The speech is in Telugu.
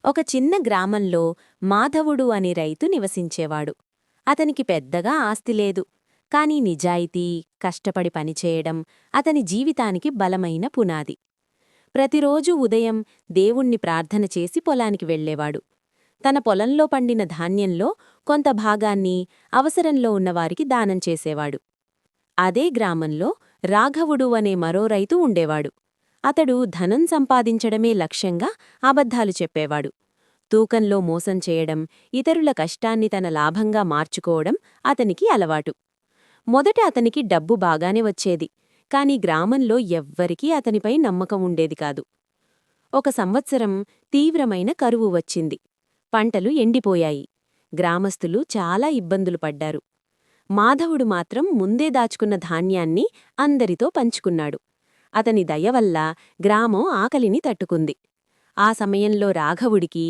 ఒక చిన్న గ్రామంలో మాధవుడు అనే రైతు నివసించేవాడు. అతనికి పెద్దగా ఆస్తి లేదు. కాని నిజాయితీ, కష్టపడి పనిచేయడం అతని జీవితానికి బలమైన పునాది. ప్రతిరోజూ ఉదయం దేవుణ్ణి ప్రార్థన చేసి పొలానికి వెళ్ళేవాడు. తన పొలంలో పండిన ధాన్యంలో కొంత భాగాన్ని అవసరంలో ఉన్నవారికి దానం చేసేవాడు. అదే గ్రామంలో రాఘవుడు అనే మరో రైతు ఉండేవాడు. అతడు ధనం సంపాదించడమే లక్ష్యంగా అబద్ధాలు చెప్పేవాడు. తూకంలో మోసం చేయడం, ఇతరుల కష్టాన్ని తన లాభంగా మార్చుకోవడం అతనికి అలవాటు. మొదట అతనికి డబ్బు బాగానే వచ్చేది, కాని గ్రామంలో ఎవ్వరికీ అతనిపై నమ్మకం ఉండేది కాదు. ఒక సంవత్సరం తీవ్రమైన కరువు వచ్చింది. పంటలు ఎండిపోయాయి. గ్రామస్తులు చాలా ఇబ్బందులు పడ్డారు. మాధవుడు మాత్రం ముందే దాచుకున్న ధాన్యాన్ని అందరితో పంచుకున్నాడు. అతని దయవల్ల గ్రామం ఆకలిని తట్టుకుంది. ఆ సమయంలో రాఘవుడికి